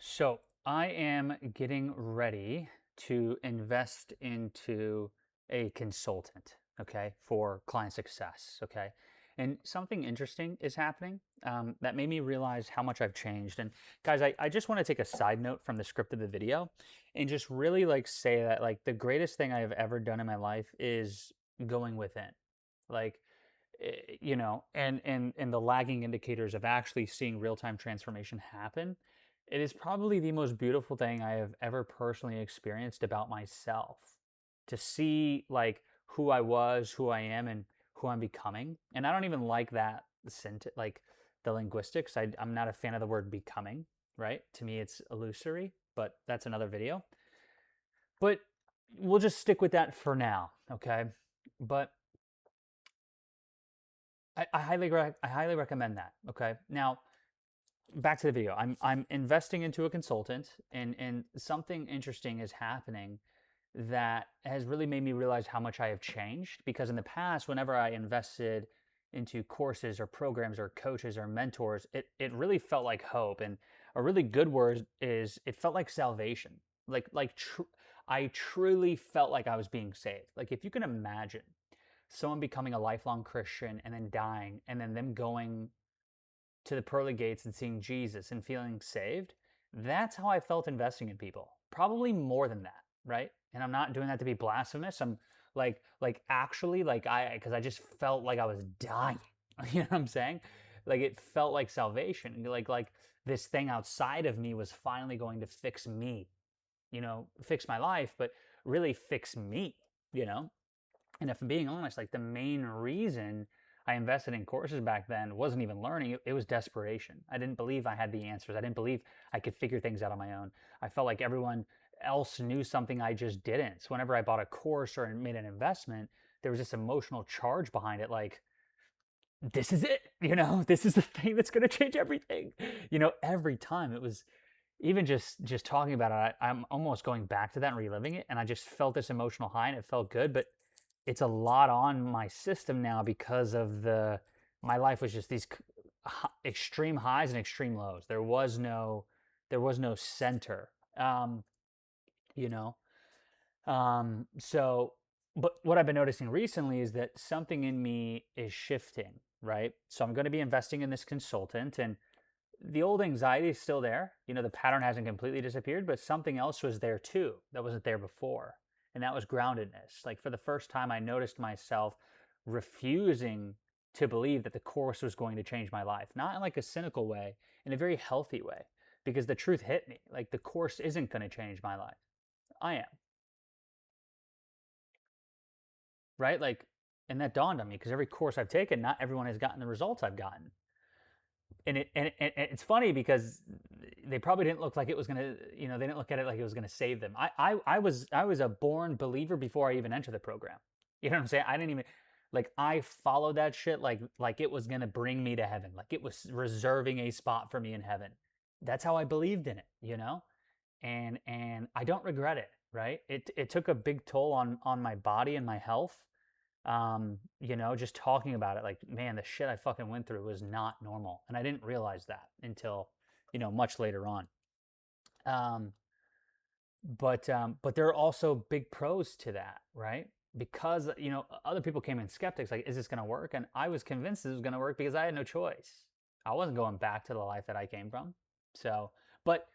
So I am getting ready to invest into a consultant, okay, for client success, okay. And something interesting is happening that made me realize how much I've changed. And guys, I just want to take a side note from the script of the video and just really like say that like the greatest thing I have ever done in my life is going within. Like, and the lagging indicators of actually seeing real-time transformation happen, it is probably the most beautiful thing I have ever personally experienced about myself, to see like who I was, who I am, and who I'm becoming. And I don't even like that like the linguistics. I'm not a fan of the word becoming, right? To me it's illusory, but that's another video. But we'll just stick with that for now, okay? But I highly recommend that. Okay. Now back to the video. I'm investing into a consultant, and something interesting is happening that has really made me realize how much I have changed. Because in the past, whenever I invested into courses or programs or coaches or mentors, it really felt like hope. And a really good word is it felt like salvation. I truly felt like I was being saved. Like if you can imagine someone becoming a lifelong Christian and then dying and then them going to the pearly gates and seeing Jesus and feeling saved, that's how I felt investing in people. Probably more than that, right? And I'm not doing that to be blasphemous. I'm actually like because I just felt like I was dying. You know what I'm saying? Like it felt like salvation. Like this thing outside of me was finally going to fix me, fix my life, but really fix me, you know? And if I'm being honest, like the main reason I invested in courses back then wasn't even learning, it was desperation. I didn't believe I had the answers. I didn't believe I could figure things out on my own. I felt like everyone else knew something I just didn't. So whenever I bought a course or made an investment, there was this emotional charge behind it, like, this is it, this is the thing that's going to change everything. Every time it was, even just talking about it, I'm almost going back to that and reliving it, and I just felt this emotional high and it felt good. But it's a lot on my system now because of my life was just these extreme highs and extreme lows. There was no center. um you know so, but what I've been noticing recently is that something in me is shifting, right? So I'm going to be investing in this consultant, and the old anxiety is still there. The pattern hasn't completely disappeared, but something else was there too that wasn't there before. And that was groundedness. Like for the first time, I noticed myself refusing to believe that the course was going to change my life, not in like a cynical way, in a very healthy way, because the truth hit me. Like the course isn't going to change my life. I am, right? Like, and that dawned on me because every course I've taken, not everyone has gotten the results I've gotten. And it's funny because they probably didn't look like it was gonna, they didn't look at it like it was gonna save them. I was a born believer before I even entered the program. You know what I'm saying? I didn't even, like, I followed that shit like it was gonna bring me to heaven, like it was reserving a spot for me in heaven. That's how I believed in it. And I don't regret it. Right? It took a big toll on my body and my health. Just talking about it, like, man, the shit I fucking went through was not normal. And I didn't realize that until, much later on. Um, but there are also big pros to that, right? Because, other people came in skeptics, like, is this going to work? And I was convinced this was going to work because I had no choice. I wasn't going back to the life that I came from. So, but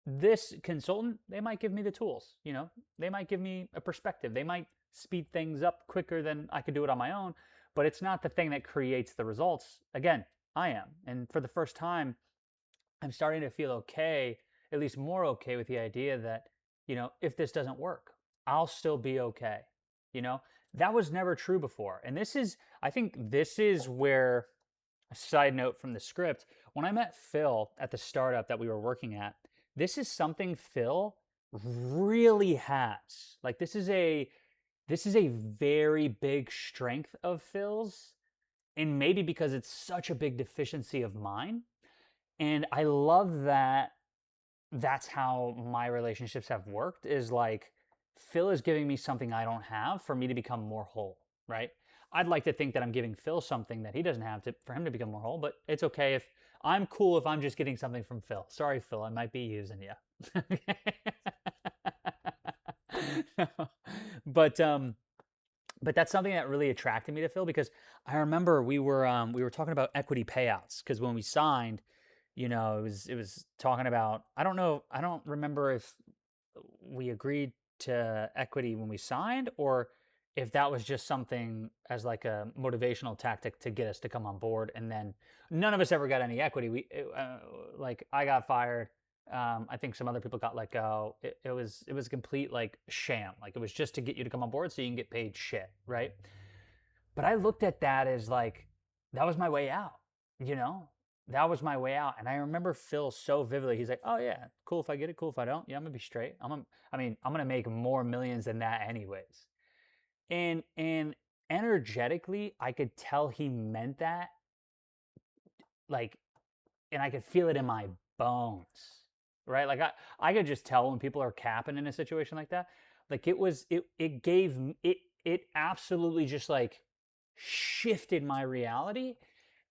this consultant, they might give me the tools, they might give me a perspective. They might speed things up quicker than I could do it on my own, but it's not the thing that creates the results. Again, I am. And for the first time, I'm starting to feel okay, at least more okay with the idea that, if this doesn't work, I'll still be okay. You know, that was never true before. And I think this is where, a side note from the script, when I met Phil at the startup that we were working at, this is something Phil really has. Like this is a very big strength of Phil's, and maybe because it's such a big deficiency of mine. And I love that that's how my relationships have worked, is like Phil is giving me something I don't have for me to become more whole, right? I'd like to think that I'm giving Phil something that he doesn't have for him to become more whole, but it's okay if I'm cool if I'm just getting something from Phil. Sorry, Phil, I might be using you. but um, but that's something that really attracted me to Phil because I remember we were talking about equity payouts because when we signed, it was talking about I don't remember if we agreed to equity when we signed or if that was just something as like a motivational tactic to get us to come on board and then none of us ever got any equity like I got fired. I think some other people got let go. It was a complete like sham, like it was just to get you to come on board so you can get paid shit, right? But I looked at that as like that was my way out, you know? That was my way out. And I remember Phil so vividly. He's like, "Oh yeah, cool if I get it, cool if I don't. Yeah, I'm gonna be straight. I'm gonna make more millions than that anyways." And energetically, I could tell he meant that, like, and I could feel it in my bones, right? Like I could just tell when people are capping in a situation like that. Like it gave it absolutely just like shifted my reality.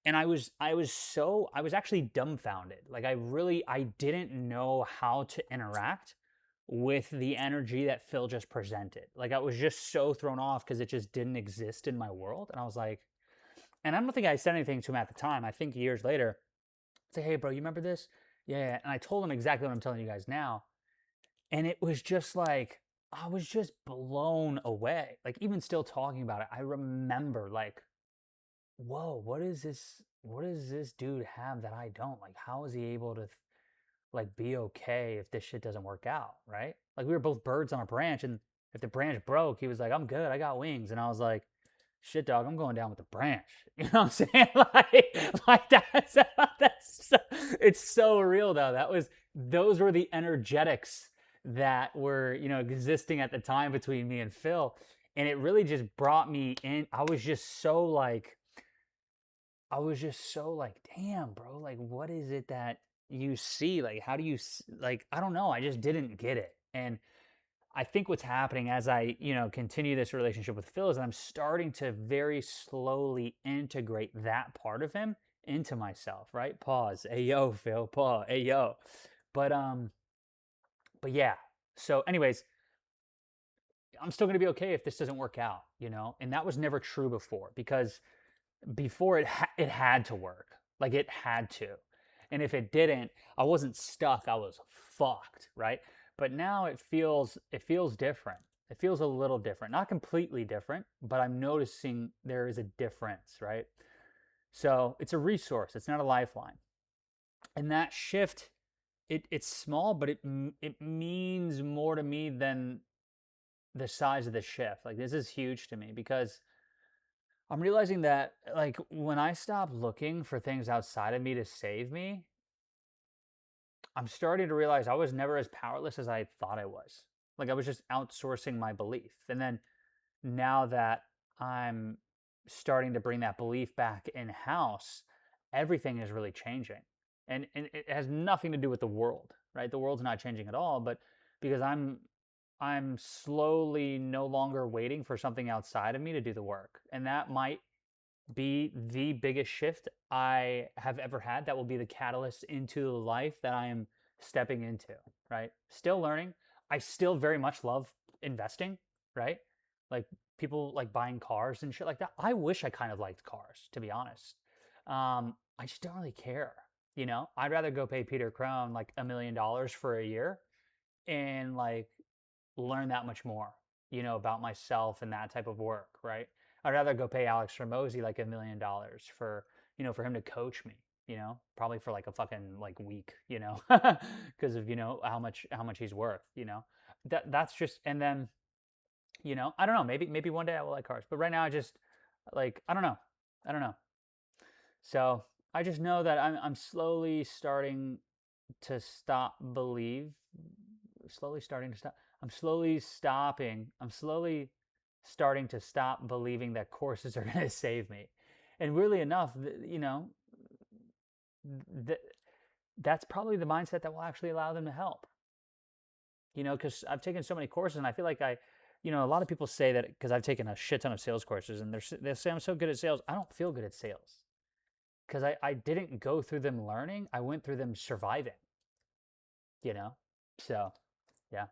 And I was actually dumbfounded. Like I didn't know how to interact with the energy that Phil just presented. Like I was just so thrown off because it just didn't exist in my world. And I was like, and I don't think I said anything to him at the time. I think years later, say, "Hey, bro, you remember this?" Yeah, yeah. And I told him exactly what I'm telling you guys now. And it was just like, I was just blown away. Like, even still talking about it, I remember, like, whoa, what is this? What does this dude have that I don't? Like, how is he able to, like, be okay if this shit doesn't work out? Right? Like, we were both birds on a branch. And if the branch broke, he was like, "I'm good. I got wings." And I was like, "Shit, dog, I'm going down with the branch." You know what I'm saying? Like that's so, it's so real though. Those were the energetics that were, existing at the time between me and Phil. And it really just brought me in. I was just so like, damn, bro, like, what is it that you see? Like, how do you, like, I don't know. I just didn't get it. And I think what's happening as I, continue this relationship with Phil is I'm starting to very slowly integrate that part of him into myself, right? Pause. Hey yo, Phil, pause. Hey yo. But but yeah. So anyways, I'm still gonna be okay if this doesn't work out, And that was never true before because before it had to work. Like it had to. And if it didn't, I wasn't stuck. I was fucked, right? But now it feels different. It feels a little different. Not completely different, but I'm noticing there is a difference, right? So, it's a resource. It's not a lifeline. And that shift it's small, but it means more to me than the size of the shift. Like this is huge to me because I'm realizing that like when I stop looking for things outside of me to save me, I'm starting to realize I was never as powerless as I thought I was. Like I was just outsourcing my belief. And then now that I'm starting to bring that belief back in house, everything is really changing. And it has nothing to do with the world, right? The world's not changing at all, but because I'm slowly no longer waiting for something outside of me to do the work. And that might be the biggest shift I have ever had. That will be the catalyst into the life that I am stepping into, right? Still learning. I still very much love investing, right? Like people like buying cars and shit like that. I wish I kind of liked cars, to be honest. I just don't really care. I'd rather go pay Peter Crone like $1 million for a year and like learn that much more, about myself and that type of work, right? I'd rather go pay Alex Ramosi like $1 million for, for him to coach me, probably for like a fucking like week, because of, how much he's worth, that's just, and then, I don't know, maybe one day I will like cars, but right now I just like, I don't know. I don't know. So I just know that I'm slowly starting to stop believe slowly starting to stop I'm slowly stopping I'm slowly starting to stop believing that courses are going to save me. And really enough, th- that's probably the mindset that will actually allow them to help, because I've taken so many courses and I feel like a lot of people say that because I've taken a shit ton of sales courses and they say I'm so good at sales. I don't feel good at sales. because I didn't go through them learning. I went through them surviving, you know? So, yeah.